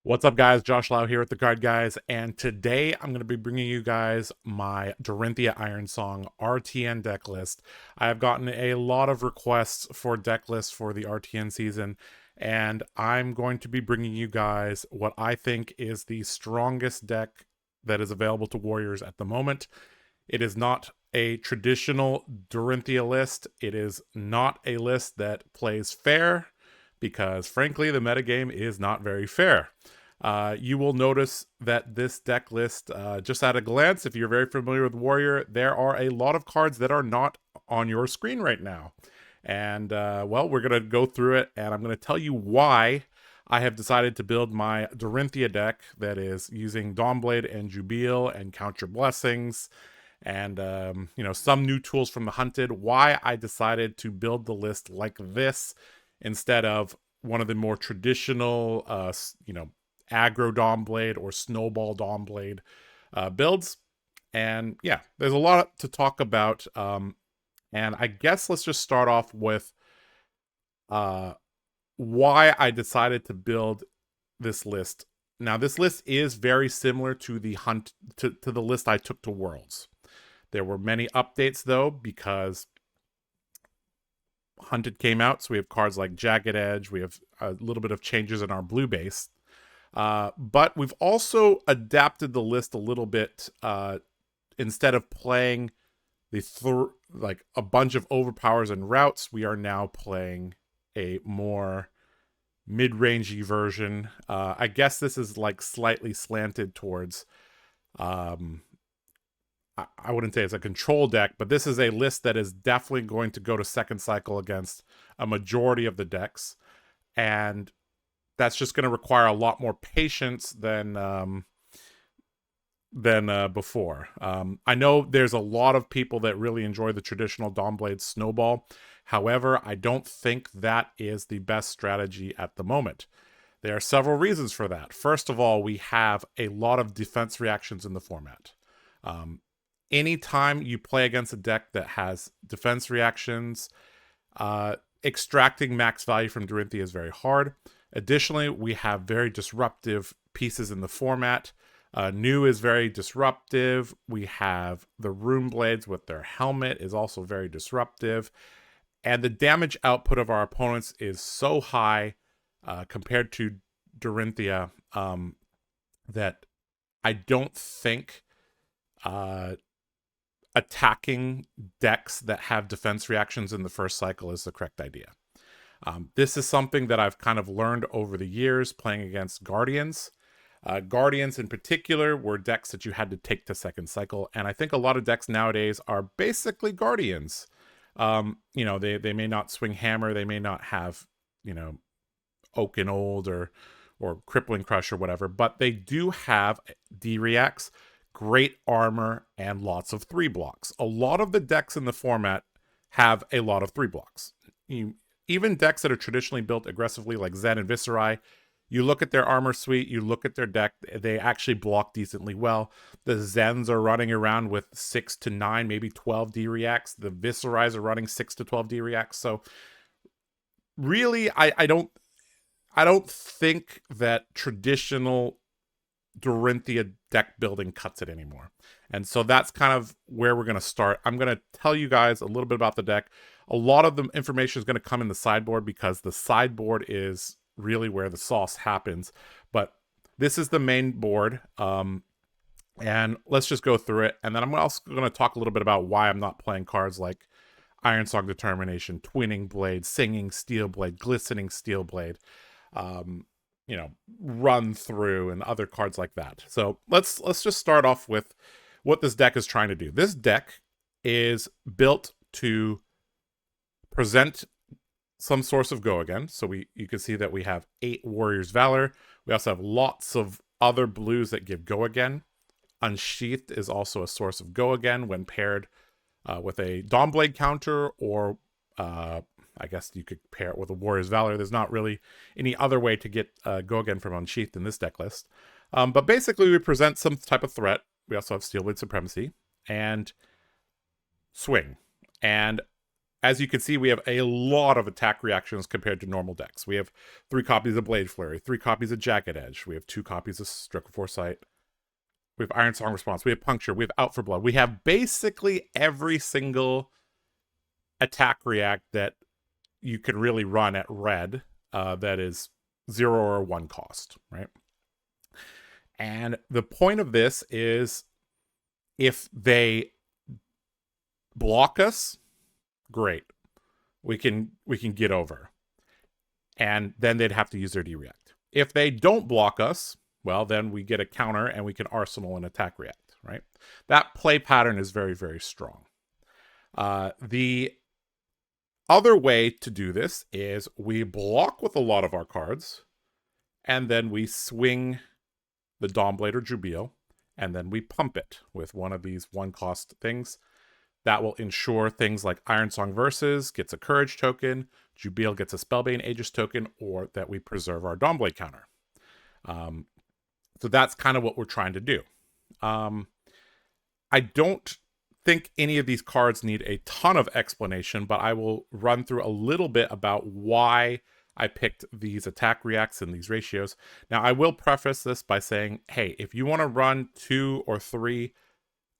What's up, guys? Josh Lau here at TheCardGuyz, and today I'm going to be bringing you guys my Dorinthea Ironsong RTN deck list. I have gotten a lot of requests for deck lists for the RTN season, and I'm going to be bringing you guys what I think is the strongest deck that is available to Warriors at the moment. It is not a traditional Dorinthea list. It is not a list that plays fair, because frankly, the metagame is not very fair. You will notice that this deck list, just at a glance, if you're very familiar with Warrior, there are a lot of cards that are not on your screen right now. And, well, we're going to go through it, and I'm going to tell you why I have decided to build my Dorinthea deck that is using Dawnblade and Jubil and Count Your Blessings and, some new tools from the Hunted. Why I decided to build the list like this instead of one of the more traditional, aggro Dawnblade or snowball Dawnblade builds. And yeah, there's a lot to talk about. And I guess let's just start off with why I decided to build this list. Now, this list is very similar to the the list I took to Worlds. There were many updates though, because Hunted came out, so we have cards like Jagged Edge. We have a little bit of changes in our blue base. But we've also adapted the list a little bit. Instead of playing like a bunch of overpowers and routes, we are now playing a more mid-rangey version. I guess this is like slightly slanted towards I wouldn't say it's a control deck, but this is a list that is definitely going to go to second cycle against a majority of the decks. And that's just going to require a lot more patience than before. I know there's a lot of people that really enjoy the traditional Dawnblade Snowball. However, I don't think that is the best strategy at the moment. There are several reasons for that. First of all, we have a lot of defense reactions in the format. Anytime you play against a deck that has defense reactions, extracting max value from Dorinthea is very hard. Additionally, we have very disruptive pieces in the format. New is very disruptive. We have the Rune Blades with their helmet is also very disruptive. And the damage output of our opponents is so high compared to Dorinthea that I don't think attacking decks that have defense reactions in the first cycle is the correct idea. This is something that I've kind of learned over the years playing against Guardians. Guardians in particular were decks that you had to take to second cycle, and I think a lot of decks nowadays are basically Guardians. They may not swing Hammer, they may not have, Oak and Old or Crippling Crush or whatever, but they do have D-Reacts, great armor, and lots of 3-blocks. A lot of the decks in the format have a lot of 3-blocks. Even decks that are traditionally built aggressively like Zen and Viserai, you look at their armor suite, you look at their deck, they actually block decently well. The Zens are running around with 6 to 9, maybe 12 D-Reacts. The Viserais are running 6 to 12 D-Reacts. So really, I don't think that traditional Dorinthea deck building cuts it anymore. And so that's kind of where we're going to start. I'm going to tell you guys a little bit about the deck. A lot of the information is going to come in the sideboard, because the sideboard is really where the sauce happens. But this is the main board. And let's just go through it. And then I'm also going to talk a little bit about why I'm not playing cards like Ironsong Determination, Twinning Blade, Singing Steel Blade, Glistening Steel Blade, Run Through, and other cards like that. So let's just start off with what this deck is trying to do. This deck is built to present some source of go again. So you can see that we have 8 Warriors Valor. We also have lots of other blues that give go again. Unsheathed is also a source of go again when paired with a Dawnblade counter, or I guess you could pair it with a Warriors Valor. There's not really any other way to get go again from Unsheathed in this deck list. But basically, we present some type of threat. We also have Steelblade Supremacy and Swing. And as you can see, we have a lot of attack reactions compared to normal decks. We have 3 copies of Blade Flurry, 3 copies of Jagged Edge, we have 2 copies of Stroke of Foresight, we have Iron Song Response, we have Puncture, we have Out for Blood. We have basically every single attack react that you can really run at red that is 0 or 1 cost, right? And the point of this is if they block us, great. We can get over. And then they'd have to use their D-React. If they don't block us, well, then we get a counter and we can arsenal an attack react, right? That play pattern is very, very strong. The other way to do this is we block with a lot of our cards, and then we swing the Dawnblade or Jubil, and then we pump it with one of these 1-cost things. That will ensure things like Iron Song Versus gets a Courage token, Jubil gets a Spellbane Aegis token, or that we preserve our Dawnblade counter. So that's kind of what we're trying to do. I don't think any of these cards need a ton of explanation, but I will run through a little bit about why I picked these attack reacts and these ratios. Now, I will preface this by saying, hey, if you want to run 2 or 3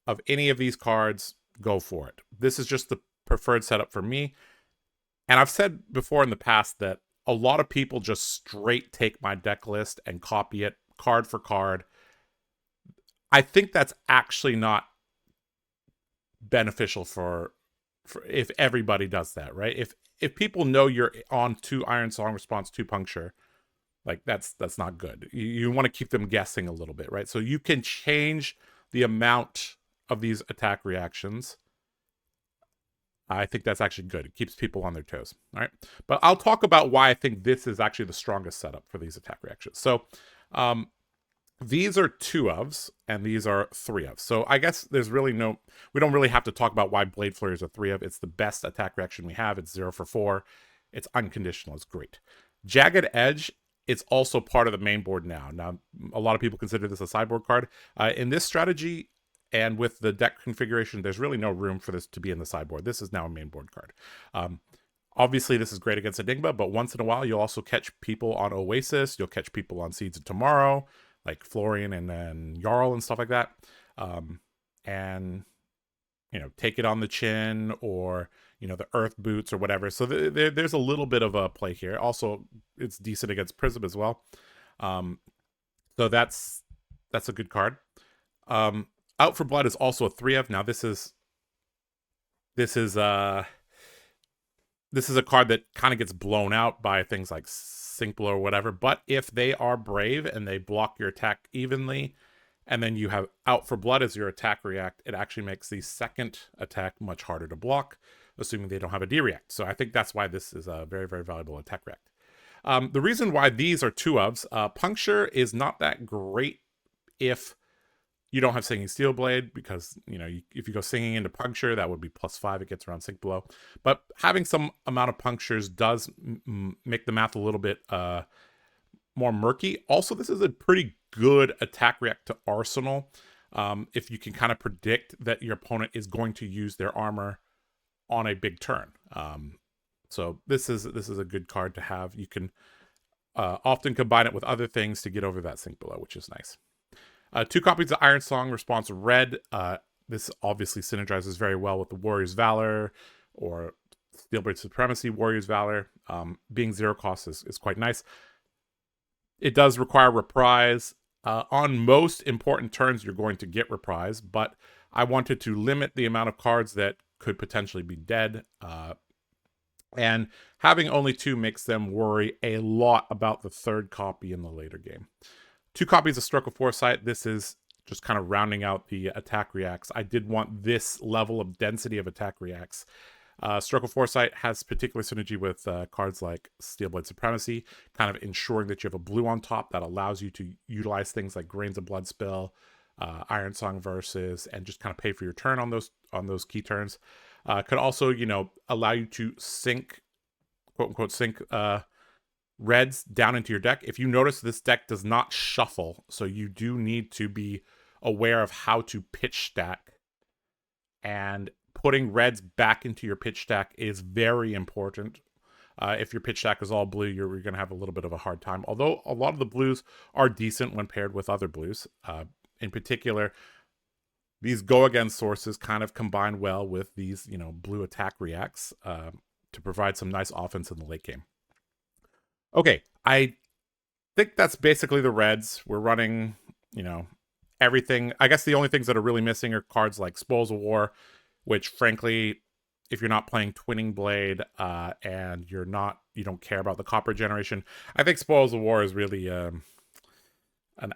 of any of these cards, go for it. This is just the preferred setup for me. And I've said before in the past that a lot of people just straight take my deck list and copy it card for card. I think that's actually not beneficial for if everybody does that, right? If people know you're on 2 Iron Song Response, 2 Puncture, like that's not good. You want to keep them guessing a little bit, right? So you can change the amount of these attack reactions. I think that's actually good. It keeps people on their toes. All right. But I'll talk about why I think this is actually the strongest setup for these attack reactions. So these are 2 ofs and these are 3 ofs. So I guess there's really we don't really have to talk about why Blade Flurry is a 3 of. It's the best attack reaction we have. It's 0 for 4. It's unconditional. It's great. Jagged Edge, it's also part of the main board now. Now, a lot of people consider this a sideboard card. In this strategy, and with the deck configuration, there's really no room for this to be in the sideboard. This is now a main board card. Obviously, this is great against Enigma, but once in a while, you'll also catch people on Oasis. You'll catch people on Seeds of Tomorrow, like Florian and then Jarl and stuff like that. And, take it on the chin or, the Earth Boots or whatever. So there's a little bit of a play here. Also, it's decent against Prism as well. So that's a good card. Out for Blood is also a 3 of. Now this is a card that kind of gets blown out by things like Sync Blow or whatever. But if they are brave and they block your attack evenly, and then you have Out for Blood as your attack react, it actually makes the second attack much harder to block, assuming they don't have a D-react. So I think that's why this is a very, very valuable attack react. The reason why these are 2 ofs, Puncture is not that great if you don't have Singing Steel Blade, because, if you go Singing into Puncture, that would be +5. It gets around Sync Blow. But having some amount of punctures does make the math a little bit more murky. Also, this is a pretty good attack react to Arsenal. If you can kind of predict that your opponent is going to use their armor on a big turn. So this is a good card to have. You can often combine it with other things to get over that Sync Blow, which is nice. 2 copies of Iron Song Response Red. This obviously synergizes very well with the Warrior's Valor or Steelblade Supremacy, Warrior's Valor. Being 0 cost is quite nice. It does require Reprise. On most important turns, you're going to get Reprise, but I wanted to limit the amount of cards that could potentially be dead. And having only 2 makes them worry a lot about the 3rd copy in the later game. 2 copies of Stroke of Foresight. This is just kind of rounding out the attack reacts. I did want this level of density of attack reacts. Stroke of Foresight has particular synergy with cards like Steelblade Supremacy, kind of ensuring that you have a blue on top that allows you to utilize things like Grains of Blood Spill, Iron Song Versus, and just kind of pay for your turn on those key turns. Could also, allow you to sink, quote unquote, sink reds down into your deck. If you notice, this deck does not shuffle, so you do need to be aware of how to pitch stack and putting reds back into your pitch stack is very important. If your pitch stack is all blue, you're going to have a little bit of a hard time. Although a lot of the blues are decent when paired with other blues. In particular, these go against sources kind of combine well with these, blue attack reacts to provide some nice offense in the late game. Okay, I think that's basically the reds. We're running, everything. I guess the only things that are really missing are cards like Spoils of War, which frankly, if you're not playing Twinning Blade and you don't care about the copper generation, I think Spoils of War is really an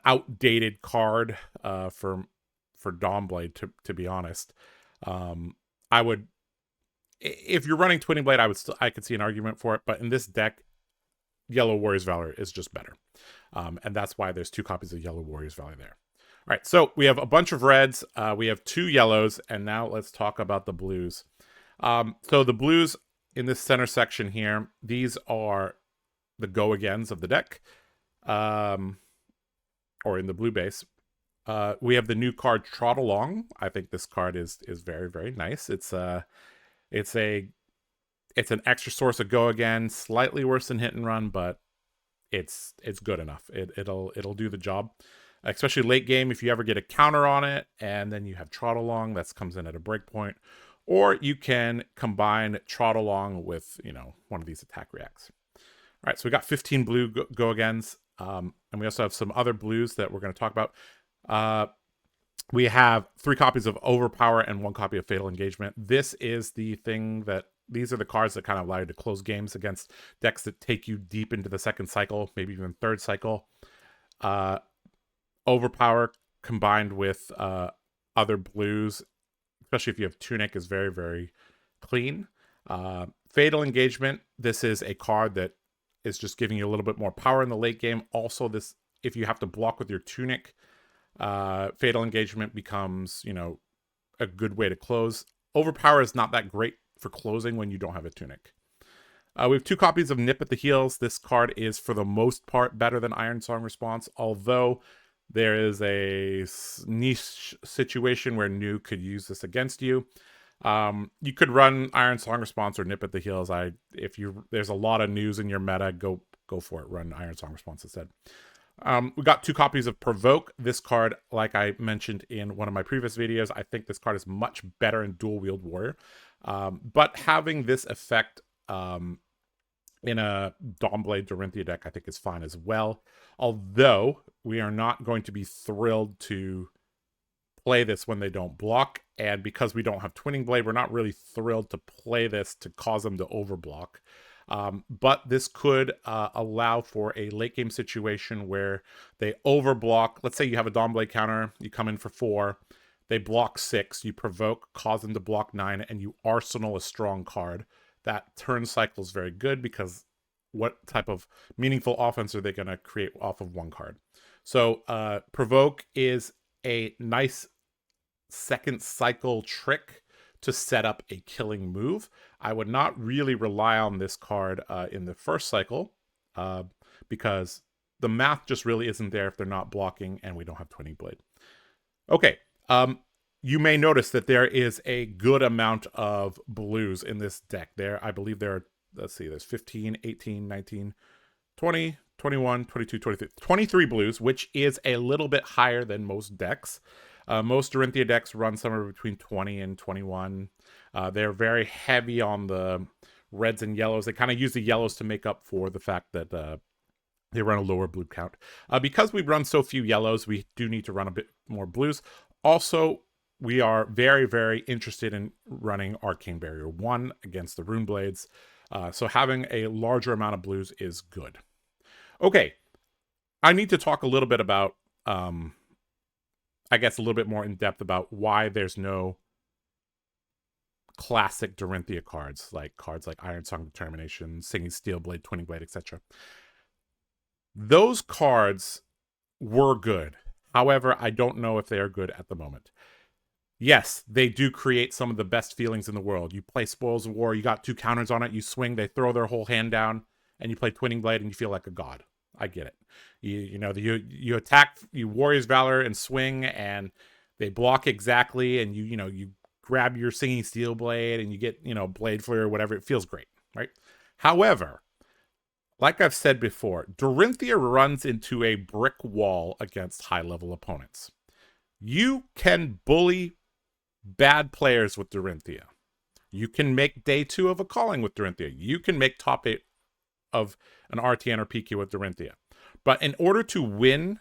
outdated card for Dawnblade, to be honest. I would, if you're running Twinning Blade, I could see an argument for it, but in this deck, Yellow Warrior's Valor is just better. And that's why there's 2 copies of Yellow Warrior's Valor there. All right, so we have a bunch of reds, we have 2 yellows, and now let's talk about the blues. So the blues in this center section here, these are the go-agains of the deck, or in the blue base. We have the new card Trot Along. I think this card is very, very nice. It's an extra source of go again, slightly worse than Hit and Run, but it's good enough. It'll do the job, especially late game. If you ever get a counter on it, and then you have Trot Along, that comes in at a break point, or you can combine Trot Along with one of these attack reacts. All right, so we got 15 blue go agains, and we also have some other blues that we're going to talk about. We have 3 copies of Overpower and 1 copy of Fatal Engagement. This is the thing that these are the cards that kind of allow you to close games against decks that take you deep into the second cycle, maybe even third cycle. Overpower combined with other blues, especially if you have Tunic, is very, very clean. Fatal Engagement, this is a card that is just giving you a little bit more power in the late game. Also, this, if you have to block with your Tunic, Fatal Engagement becomes, a good way to close. Overpower is not that great for closing when you don't have a Tunic. We have 2 copies of Nip at the Heels. This card is, for the most part, better than Iron Song Response, although there is a niche situation where New could use this against you. You could run Iron Song Response or Nip at the Heels. There's a lot of News in your meta, go for it. Run Iron Song Response instead. We got 2 copies of Provoke. This card, like I mentioned in one of my previous videos, I think this card is much better in Dual Wield Warrior. But having this effect in a Dawnblade Dorinthea deck, I think is fine as well. Although we are not going to be thrilled to play this when they don't block, and because we don't have Twinning Blade, we're not really thrilled to play this to cause them to overblock. But this could allow for a late game situation where they overblock. Let's say you have a Dawnblade counter, you come in for 4, they block 6, you provoke, cause them to block 9, and you arsenal a strong card. That turn cycle is very good because what type of meaningful offense are they going to create off of 1 card? So provoke is a nice second cycle trick to set up a killing move. I would not really rely on this card in the first cycle because the math just really isn't there if they're not blocking and we don't have Twinning Blade. Okay, you may notice that there is a good amount of blues in this deck. I believe there are, let's see, there's 15, 18, 19, 20, 21, 22, 23, 23 blues, which is a little bit higher than most decks. Most Dorinthea decks run somewhere between 20 and 21. They're very heavy on the reds and yellows. They kind of use the yellows to make up for the fact that they run a lower blue count. Because we run so few yellows, we do need to run a bit more blues. Also, we are very, very interested in running Arcane Barrier 1 against the Rune Blades. So having a larger amount of blues is good. Okay, I need to talk a little bit about, I guess a little bit more in depth about why there's no classic Dorinthea cards like Iron Song Determination, Singing Steel Blade, Twinning Blade, etc. Those cards were good. However, I don't know if they are good at the moment. Yes, they do create some of the best feelings in the world. You play Spoils of War, you got 2 counters on it, you swing, they throw their whole hand down, and you play Twinning Blade and you feel like a god. I get it. You attack, you Warrior's Valor and swing, and they block exactly, and you grab your Singing Steel Blade and you get, you know, Blade Flare or whatever. It feels great, right? However, like I've said before, Dorinthea runs into a brick wall against high-level opponents. You can bully bad players with Dorinthea. You can make day 2 of a calling with Dorinthea. You can make top 8 of an RTN or PQ with Dorinthea. But in order to win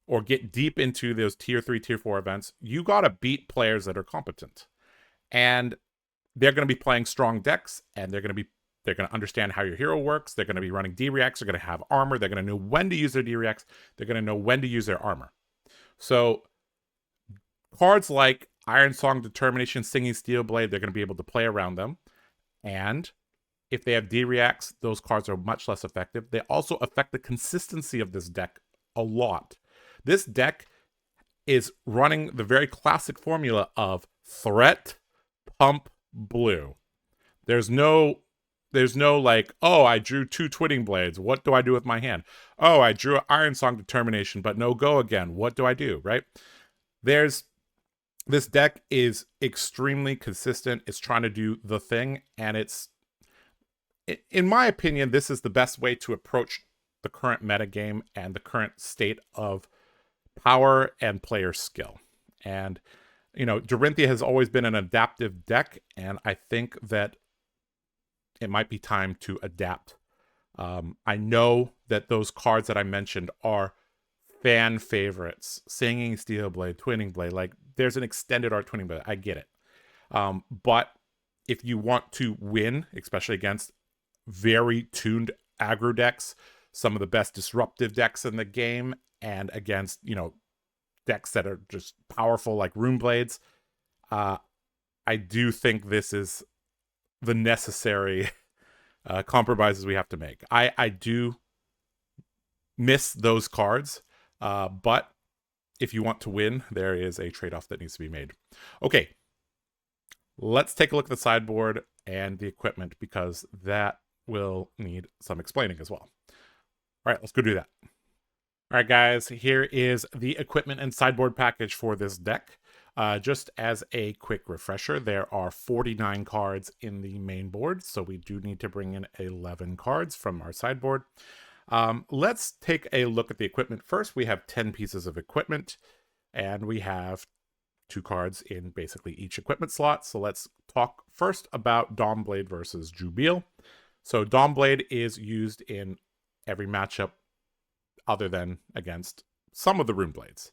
or get deep into those tier 3, tier 4 events, you got to beat players that are competent. And they're going to be playing strong decks, and they're going to understand how your hero works. They're going to be running D-Reacts. They're going to have armor. They're going to know when to use their D-Reacts. They're going to know when to use their armor. So cards like Iron Song, Determination, Singing Steel Blade, they're going to be able to play around them. And if they have D-Reacts, those cards are much less effective. They also affect the consistency of this deck a lot. This deck is running the very classic formula of threat, pump, blue. There's no like, oh, I drew 2 Twitting Blades. What do I do with my hand? Oh, I drew an Iron Song Determination, but no go again. What do I do, right? This deck is extremely consistent. It's trying to do the thing, and it's, in my opinion, this is the best way to approach the current metagame and the current state of power and player skill. And, you know, Dorinthea has always been an adaptive deck, and I think that it might be time to adapt. I know that those cards that I mentioned are fan favorites. Singing Steel Blade, Twinning Blade, like there's an extended art Twinning Blade. I get it. But if you want to win, especially against very tuned aggro decks, some of the best disruptive decks in the game, and against, you know, decks that are just powerful like Rune Blades, I do think this is the necessary compromises we have to make. I do miss those cards, but if you want to win, there is a trade-off that needs to be made. Okay, let's take a look at the sideboard and the equipment, because that will need some explaining as well. All right, let's go do that. All right, guys, here is the equipment and sideboard package for this deck. Just as a quick refresher, there are 49 cards in the main board, so we do need to bring in 11 cards from our sideboard. Let's take a look at the equipment first. We have 10 pieces of equipment, and we have 2 cards in basically each equipment slot. So let's talk first about Dawnblade versus Jubil. So Dawnblade is used in every matchup other than against some of the Rune Blades.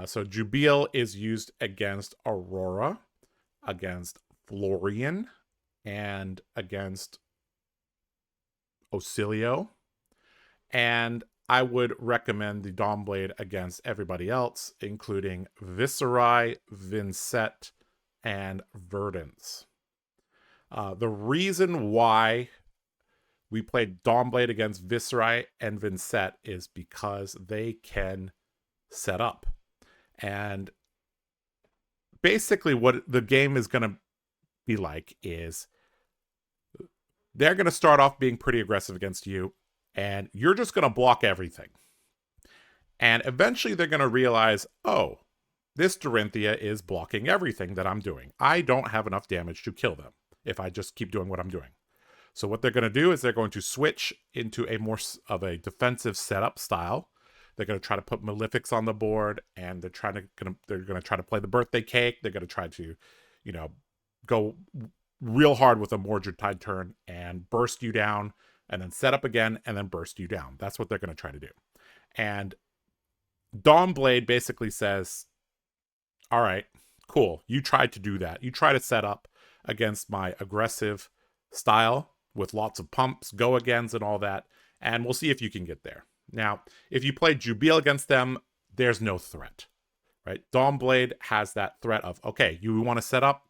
So Jubil is used against Aurora, against Florian, and against Ocilio. And I would recommend the Dawnblade against everybody else, including Viserai, Vincett, and Verdance. The reason why we played Dawnblade against Viserai and Vincett is because they can set up. And basically what the game is going to be like is they're going to start off being pretty aggressive against you, and you're just going to block everything. And eventually they're going to realize, oh, this Dorinthea is blocking everything that I'm doing. I don't have enough damage to kill them if I just keep doing what I'm doing. So what they're going to do is they're going to switch into a more of a defensive setup style. They're going to try to put Malefics on the board, and they're going to try to play the birthday cake. They're going to try to, you know, go real hard with a Mordred Tide turn and burst you down, and then set up again, and then burst you down. That's what they're going to try to do. And Dawnblade basically says, all right, cool. You tried to do that. You try to set up against my aggressive style with lots of pumps, go-agains, and all that, and we'll see if you can get there. Now, if you play Jubil against them, there's no threat, right? Dawnblade has that threat of, okay, you want to set up,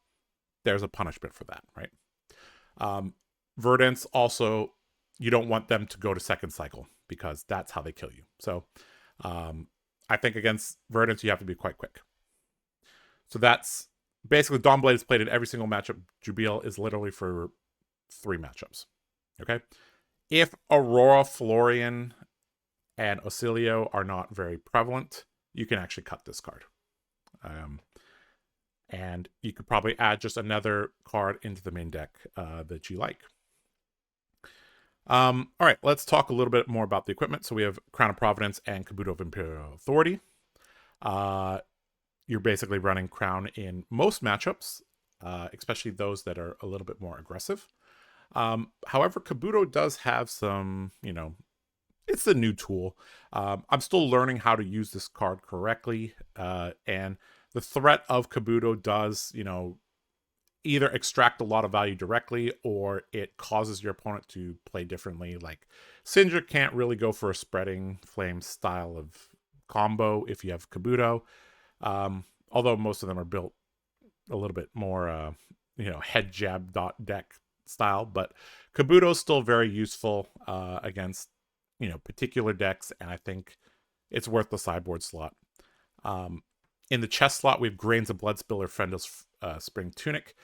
there's a punishment for that, right? Verdance also, you don't want them to go to second cycle, because that's how they kill you. So I think against Verdance, you have to be quite quick. So that's basically Dawnblade is played in every single matchup. Jubil is literally for 3 matchups. Okay. If Aurora, Florian, and Ocilio are not very prevalent, you can actually cut this card. And you could probably add just another card into the main deck that you like. All right, let's talk a little bit more about the equipment. So we have Crown of Providence and Kabuto of Imperial Authority. You're basically running Crown in most matchups, especially those that are a little bit more aggressive. However, Kabuto does have some, it's a new tool. I'm still learning how to use this card correctly, and the threat of Kabuto does, either extract a lot of value directly or it causes your opponent to play differently. Like Sindra can't really go for a spreading flame style of combo if you have Kabuto, although most of them are built a little bit more, head jab dot deck style. But Kabuto is still very useful against particular decks, and I think it's worth the sideboard slot. In the chest slot, we have Grains of Bloodspill or Fendel's Spring Tunic.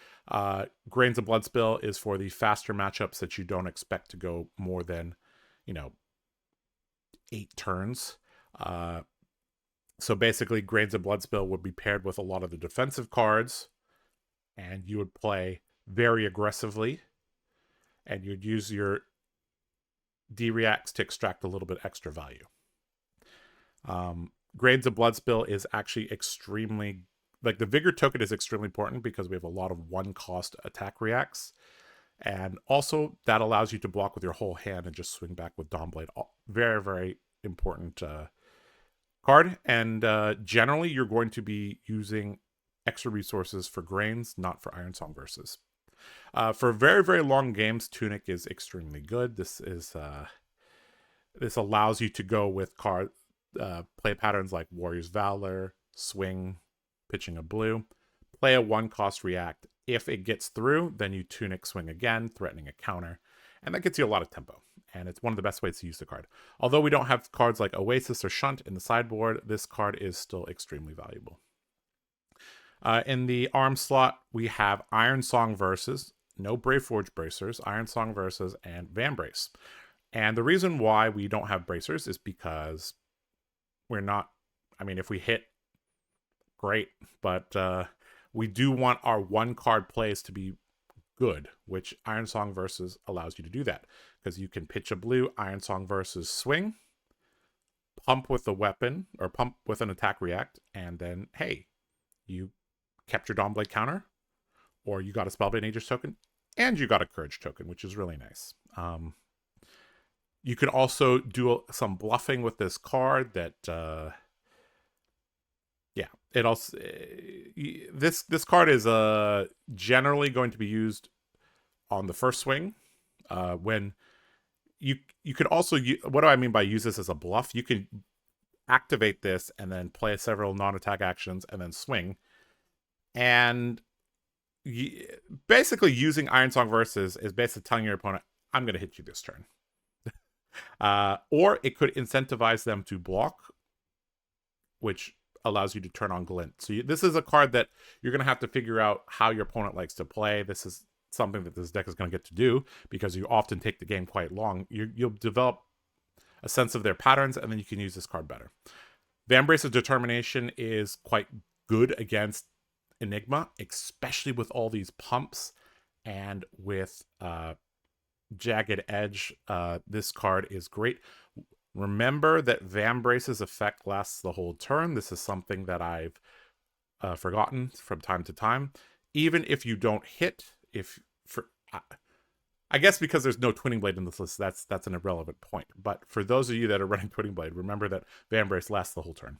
Grains of Bloodspill is for the faster matchups that you don't expect to go more than, 8 turns. So basically, Grains of Bloodspill would be paired with a lot of the defensive cards, and you would play very aggressively, and you'd use your D-Reacts to extract a little bit extra value. Grains of Bloodspill is actually extremely, like the Vigor token is extremely important because we have a lot of one-cost attack reacts. And also, that allows you to block with your whole hand and just swing back with Dawnblade. Very, very important card. And generally, you're going to be using extra resources for Grains, not for Ironsong Versus. For very, very long games, Tunic is extremely good. This allows you to go with play patterns like Warrior's Valor, Swing, Pitching a Blue. Play a 1-cost react. If it gets through, then you Tunic Swing again, threatening a counter. And that gets you a lot of tempo. And it's one of the best ways to use the card. Although we don't have cards like Oasis or Shunt in the sideboard, this card is still extremely valuable. In the arm slot, we have Ironsong Versus, no Braveforge Bracers, Ironsong Versus, and Vambrace. And the reason why we don't have Bracers is because we're not, if we hit, great, but we do want our 1-card plays to be good, which Ironsong Versus allows you to do that, because you can pitch a blue, Ironsong Versus swing, pump with a weapon, or pump with an attack react, and then, hey, you kept your Dawnblade counter, or you got a Spellblade Aegis token, and you got a Courage token, which is really nice. You can also do some bluffing with this card that, it also, this card is generally going to be used on the first swing. When you could also, what do I mean by use this as a bluff? You can activate this and then play several non-attack actions and then swing. And basically using Ironsong Versus is basically telling your opponent, I'm going to hit you this turn. Or it could incentivize them to block, which allows you to turn on Glint. So this is a card that you're going to have to figure out how your opponent likes to play. This is something that this deck is going to get to do because you often take the game quite long. You'll develop a sense of their patterns, and then you can use this card better. Vambrace's Determination is quite good against Enigma, especially with all these pumps and with Jagged Edge. This card is great. Remember that Vambrace's effect lasts the whole turn. This is something that I've forgotten from time to time. Even if you don't hit, I guess because there's no Twinning Blade in this list, that's an irrelevant point. But for those of you that are running Twinning Blade, remember that Vambrace lasts the whole turn.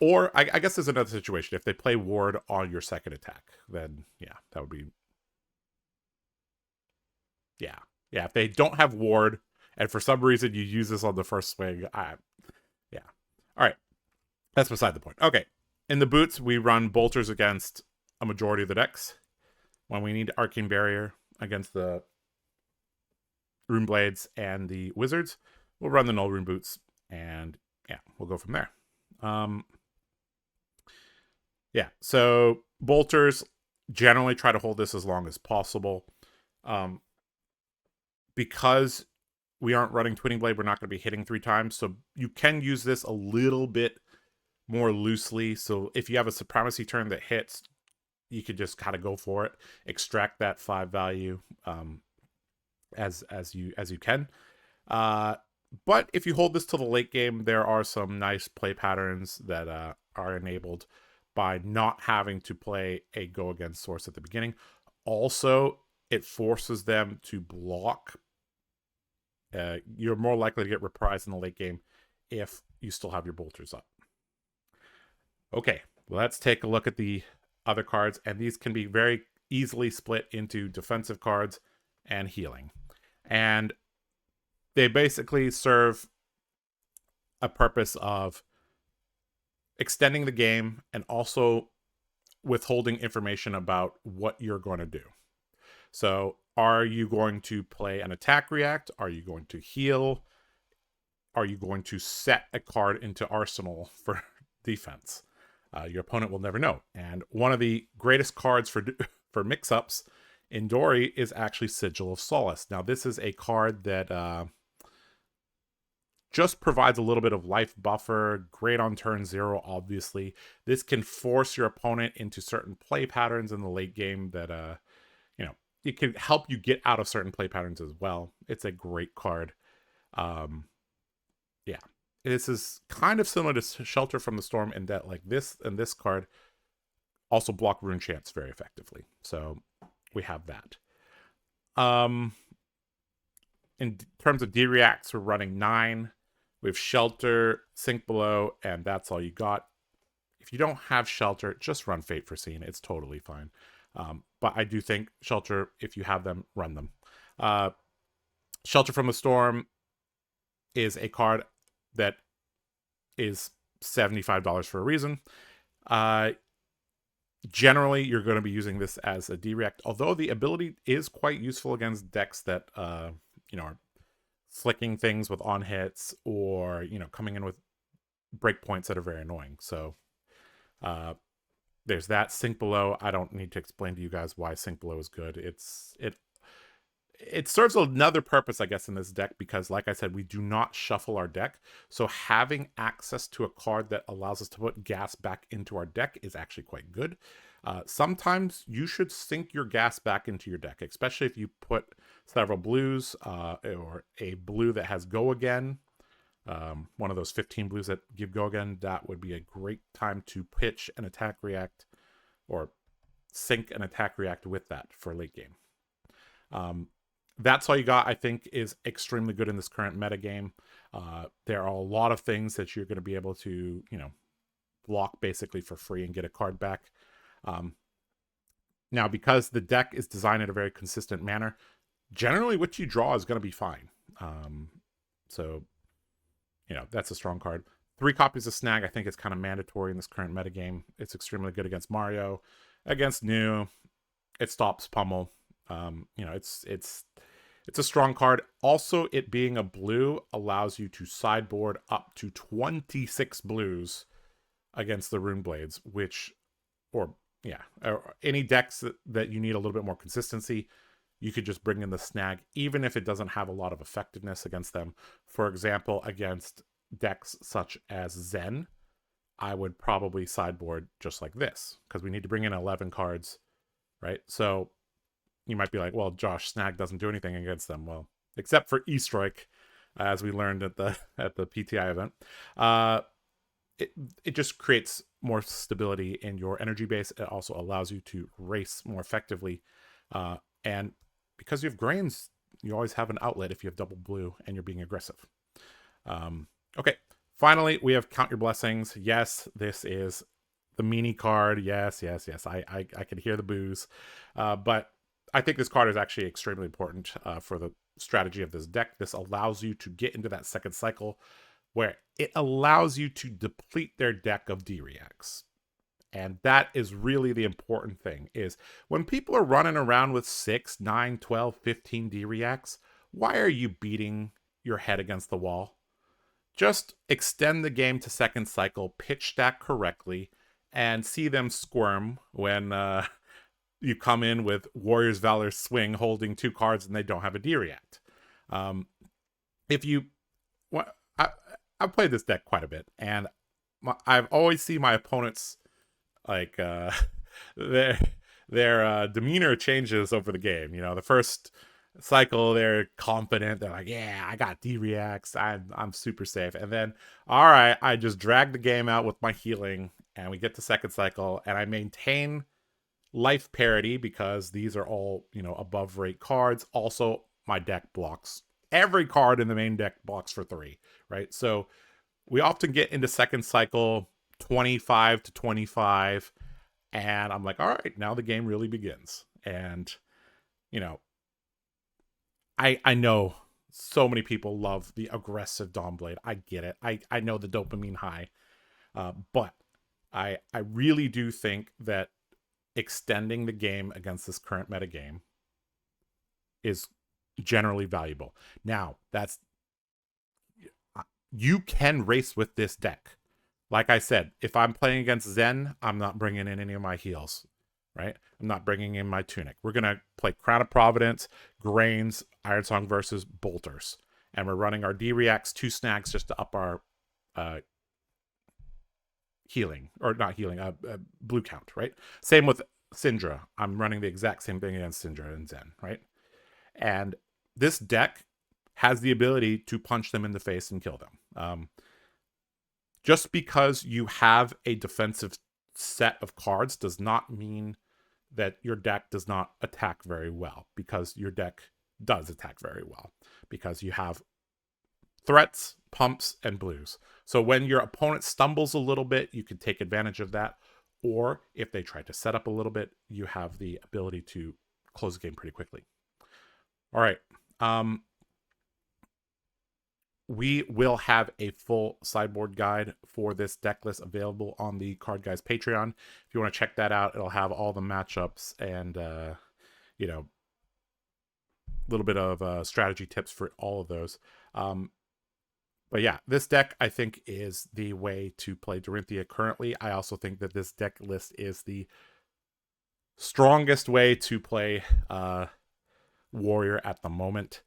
Or I guess there's another situation. If they play Ward on your second attack, then yeah, that would be... Yeah, if they don't have Ward, and for some reason you use this on the first swing, yeah. All right, that's beside the point. Okay, in the boots, we run Bolters against a majority of the decks. When we need Arcane Barrier against the Rune Blades and the Wizards, we'll run the Null Rune Boots, and yeah, we'll go from there. Yeah, so Bolters generally try to hold this as long as possible. Because we aren't running Twinning Blade, we're not going to be hitting 3 times, so you can use this a little bit more loosely. So if you have a supremacy turn that hits, you could just kind of go for it, extract that 5 value as you can. But if you hold this to the late game, there are some nice play patterns that are enabled by not having to play a go against source at the beginning. Also, it forces them to block. You're more likely to get reprised in the late game if you still have your bolters up. Okay, let's take a look at the other cards, and these can be very easily split into defensive cards and healing. And they basically serve a purpose of extending the game and also withholding information about what you're going to do. So are you going to play an attack react? Are you going to heal? Are you going to set a card into arsenal for defense? Your opponent will never know. And one of the greatest cards for mix-ups in Dory is actually Sigil of Solace. Now, this is a card that just provides a little bit of life buffer. Great on turn 0, obviously. This can force your opponent into certain play patterns in the late game that, it can help you get out of certain play patterns as well. It's a great card. Yeah. This is kind of similar to Shelter from the Storm in that, like, this and this card also block Rune Chants very effectively. So we have that. In terms of D-Reacts, we're running 9. We have Shelter, Sink Below, and that's all you got. If you don't have Shelter, just run Fate Foreseen. It's totally fine. But I do think Shelter, if you have them, run them. Shelter from the Storm is a card that is $75 for a reason. Generally, you're going to be using this as a D-React, although the ability is quite useful against decks that, are flicking things with on hits or, coming in with breakpoints that are very annoying. So there's that. Sink Below, I don't need to explain to you guys why Sink Below is good. It serves another purpose, I guess, in this deck, because like I said, we do not shuffle our deck. So having access to a card that allows us to put gas back into our deck is actually quite good. Sometimes you should sink your gas back into your deck, especially if you put several blues or a blue that has Go Again. One of those 15 blues that give Go Again, that would be a great time to pitch an attack react or sync an attack react with that for late game. That's all you got, I think, is extremely good in this current metagame. There are a lot of things that you're going to be able to, block basically for free and get a card back. Now, because the deck is designed in a very consistent manner, generally what you draw is going to be fine. So, that's a strong card. 3 copies of Snag, I think it's kind of mandatory in this current metagame. It's extremely good against Mario. Against New, it stops Pummel. It's a strong card. Also, it being a blue allows you to sideboard up to 26 blues against the Rune Blades, or any decks that you need a little bit more consistency, you could just bring in the Snag, even if it doesn't have a lot of effectiveness against them. For example, against decks such as Zen, I would probably sideboard just like this, because we need to bring in 11 cards, right? So you might be like, well, Josh, Snag doesn't do anything against them. Well, except for E-Strike, as we learned at the PTI event. It just creates more stability in your energy base. It also allows you to race more effectively. And because you have grains, you always have an outlet if you have double blue and you're being aggressive. Okay, finally, we have Count Your Blessings. Yes, this is the mini card. Yes. I can hear the boos. But I think this card is actually extremely important for the strategy of this deck. This allows you to get into that second cycle where it allows you to deplete their deck of D-Reacts. And that is really the important thing, is when people are running around with 6, 9, 12, 15 D-Reacts, why are you beating your head against the wall? Just extend the game to second cycle, pitch stack correctly, and see them squirm when you come in with Warrior's Valor Swing holding 2 cards and they don't have a D-React. I've played this deck quite a bit, and I've always seen my opponents like their demeanor changes over the game. You know, the first cycle they're confident, they're like, yeah, I got D-reacts, I'm super safe, and then all right, I just drag the game out with my healing, and we get to second cycle, and I maintain life parity because these are all, you know, above rate cards. Also, my deck blocks every card in the main deck blocks for 3, right? So we often get into second cycle 25 to 25, and I'm like, all right, now the game really begins. And you know, I know so many people love the aggressive Dawnblade. I get it. I know the dopamine high, but I really do think that extending the game against this current meta game is generally valuable. Now, you can race with this deck. Like I said, if I'm playing against Zen, I'm not bringing in any of my heals, right? I'm not bringing in my Tunic. We're going to play Crown of Providence, Grains, Iron Song versus Bolters. And we're running our D-Reacts, 2 snags just to up our healing, or not healing, blue count, right? Same with Syndra. I'm running the exact same thing against Syndra and Zen, right? And this deck has the ability to punch them in the face and kill them. Just because you have a defensive set of cards does not mean that your deck does not attack very well, because your deck does attack very well, because you have threats, pumps, and blues. So when your opponent stumbles a little bit, you can take advantage of that. Or if they try to set up a little bit, you have the ability to close the game pretty quickly. All right. We will have a full sideboard guide for this deck list available on the TheCardGuyz Patreon. If you want to check that out, it'll have all the matchups and, you know, a little bit of strategy tips for all of those. But yeah, this deck, I think, is the way to play Dorinthea currently. I also think that this deck list is the strongest way to play Warrior at the moment.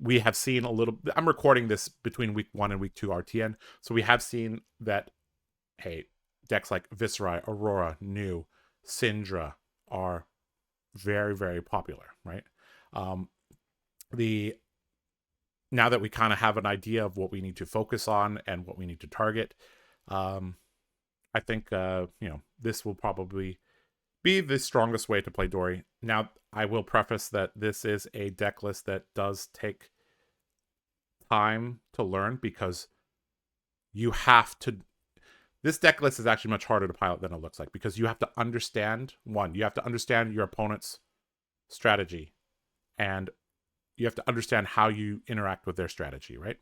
We have seen a little... I'm recording this between week 1 and week 2 RTN, so we have seen that, hey, decks like Viserai, Aurora, New, Syndra are very, very popular, right? Now that we kind of have an idea of what we need to focus on and what we need to target, I think, you know, this will probably be the strongest way to play Dory. Now, I will preface that this is a deck list that does take time to learn, because you have to... This deck list is actually much harder to pilot than it looks like, because you have to understand, one, you have to understand your opponent's strategy, and you have to understand how you interact with their strategy, right?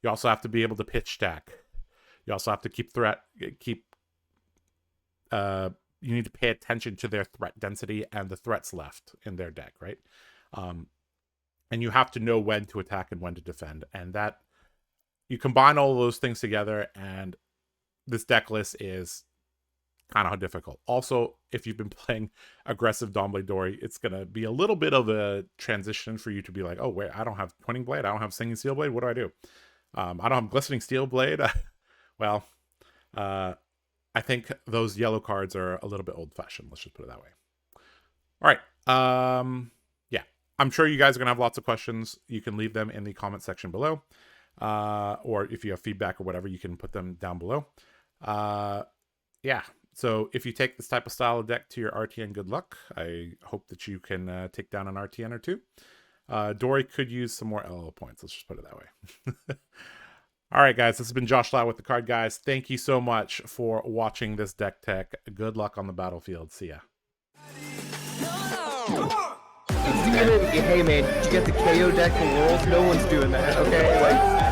You also have to be able to pitch stack. You also have to you need to pay attention to their threat density and the threats left in their deck, right? And you have to know when to attack and when to defend. And that, you combine all of those things together, and this deck list is kind of difficult. Also, if you've been playing aggressive Dawnblade Dory, it's going to be a little bit of a transition for you to be like, oh, wait, I don't have Twinning Blade, I don't have Singing Steel Blade, what do I do? I don't have Glistening Steel Blade. Well, I think those yellow cards are a little bit old-fashioned. Let's just put it that way. All right. Yeah, I'm sure you guys are going to have lots of questions. You can leave them in the comment section below. Or if you have feedback or whatever, you can put them down below. Yeah, so if you take this type of style of deck to your RTN, good luck. I hope that you can take down an RTN or two. Dory could use some more LL points. Let's just put it that way. All right, guys, this has been Josh Lau with TheCardGuyz. Thank you so much for watching this deck tech. Good luck on the battlefield. See ya. Hey, man, did you get the KO deck for Worlds? No one's doing that, okay? Like,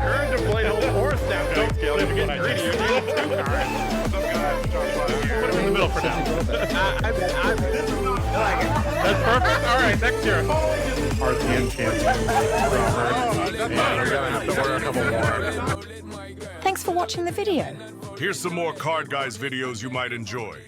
Earned to play whole horse now. Don't kill him. Get greedy. You're doing it too. All right. Some guy, Josh Lau. Put him in the middle for now. I like it. That's perfect. All right, next year. RTN champion. Yeah, we're gonna have to order a couple more. Thanks for watching the video. Here's some more TheCardGuyz videos you might enjoy.